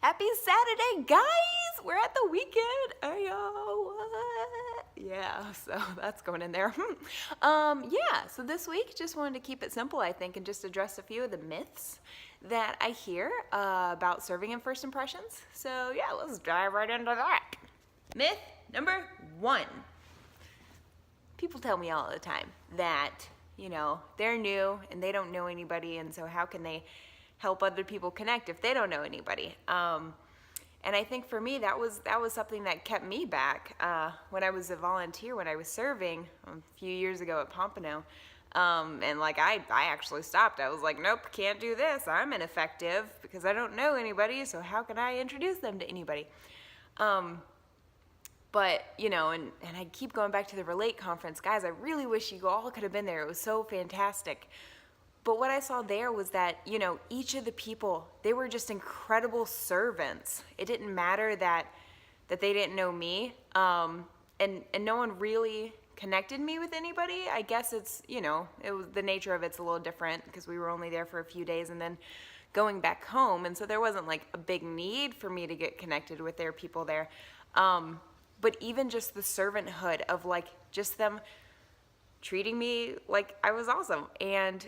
Happy Saturday, guys! We're at the weekend. Ayo, what? Yeah, so that's going in there. Yeah, so this week just wanted to keep it simple, I think, and just address a few of the myths that I hear about serving in first impressions. So yeah, let's dive right into that. Myth number 1. People tell me all the time that, you know, they're new and they don't know anybody, and so how can they help other people connect if they don't know anybody? And I think for me, that was something that kept me back when I was a volunteer, when I was serving a few years ago at Pompano. And like I actually stopped. I was like, nope, can't do this. I'm ineffective because I don't know anybody, so how can I introduce them to anybody? But, you know, and I keep going back to the Relate conference. Guys, I really wish you all could have been there. It was so fantastic. But what I saw there was that, you know, each of the people, they were just incredible servants. It didn't matter that they didn't know me. And no one really connected me with anybody. I guess it's, you know, it was the nature of it's a little different because we were only there for a few days and then going back home. And so there wasn't like a big need for me to get connected with their people there. But even just the servanthood of like just them treating me like I was awesome and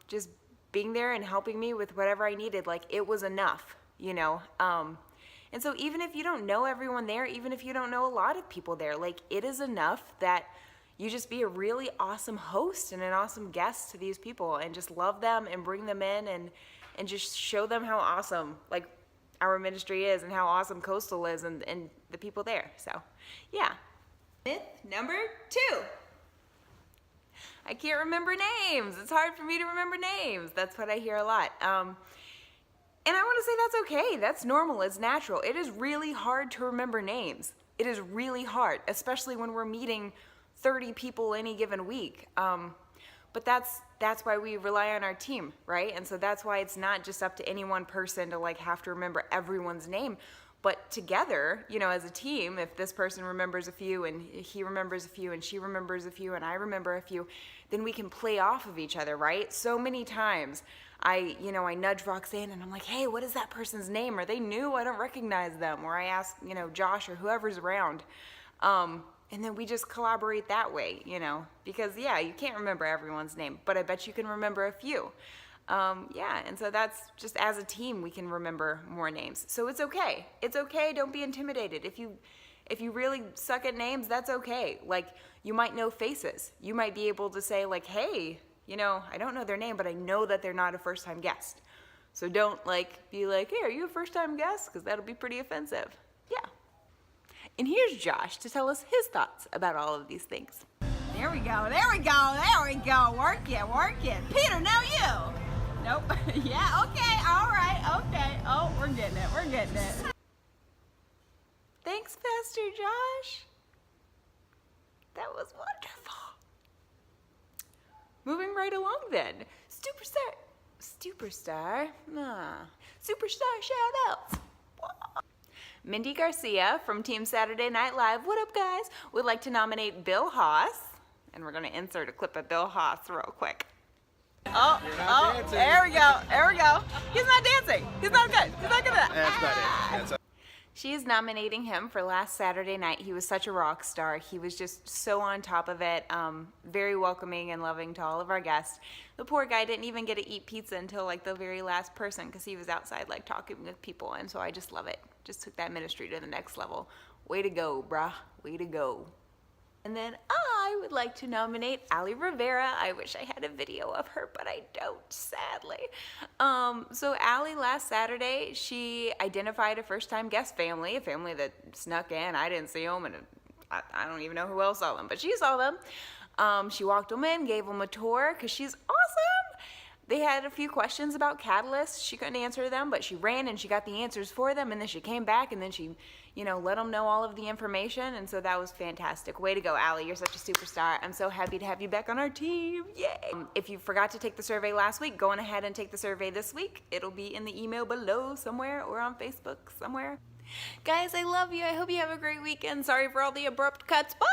just being there and helping me with whatever I needed, like it was enough, you know. And so even if you don't know everyone there, even if you don't know a lot of people there, like it is enough that you just be a really awesome host and an awesome guest to these people and just love them and bring them in and just show them how awesome like our ministry is and how awesome Coastal is and the people there. So yeah. Myth number 2. I can't remember names. It's hard for me to remember names. That's what I hear a lot. And I want to say that's okay. That's normal. It's natural. It is really hard to remember names. It is really hard, especially when we're meeting 30 people any given week. But that's why we rely on our team, right? And so that's why it's not just up to any one person to like have to remember everyone's name. But together, you know, as a team, if this person remembers a few and he remembers a few and she remembers a few and I remember a few, then we can play off of each other, right? So many times I nudge Roxanne and I'm like, hey, what is that person's name? Are they new? I don't recognize them. Or I ask, you know, Josh or whoever's around. And then we just collaborate that way, you know, because yeah, you can't remember everyone's name, but I bet you can remember a few. Yeah, and so that's just as a team we can remember more names. So it's okay. It's okay. Don't be intimidated. If you really suck at names, that's okay. Like you might know faces. You might be able to say like, hey, you know, I don't know their name, but I know that they're not a first-time guest. So don't like be like, hey, are you a first-time guest? Because that'll be pretty offensive. Yeah. And here's Josh to tell us his thoughts about all of these things. There we go, there we go, there we go. Work it. Peter, now you. Nope. Yeah, okay, all right, okay. Oh, we're getting it. Thanks, Pastor Josh. That was wonderful. Moving right along then. Superstar shout outs. Mindy Garcia from Team Saturday Night Live, what up guys? Would like to nominate Bill Haas. And we're gonna insert a clip of Bill Haas real quick. Oh, there we go. He's not dancing. He's not good at that. That's about it. She is nominating him for last Saturday night. He was such a rock star. He was just so on top of it, very welcoming and loving to all of our guests. The poor guy didn't even get to eat pizza until like the very last person because he was outside like talking with people, and so I just love it. Just took that ministry to the next level. Way to go, brah. Way to go. And then I would like to nominate Ali Rivera. I wish I had a video of her, but I don't, sadly. So Ali, last Saturday, she identified a first-time guest family, a family that snuck in. I didn't see them, and I don't even know who else saw them, but she saw them. She walked them in, gave them a tour, because she's awesome. They had a few questions about Catalyst. She couldn't answer them, but she ran and she got the answers for them, and then she came back and then she, you know, let them know all of the information, and so that was fantastic. Way to go, Allie. You're such a superstar. I'm so happy to have you back on our team. Yay! If you forgot to take the survey last week, go on ahead and take the survey this week. It'll be in the email below somewhere or on Facebook somewhere. Guys, I love you. I hope you have a great weekend. Sorry for all the abrupt cuts. Bye!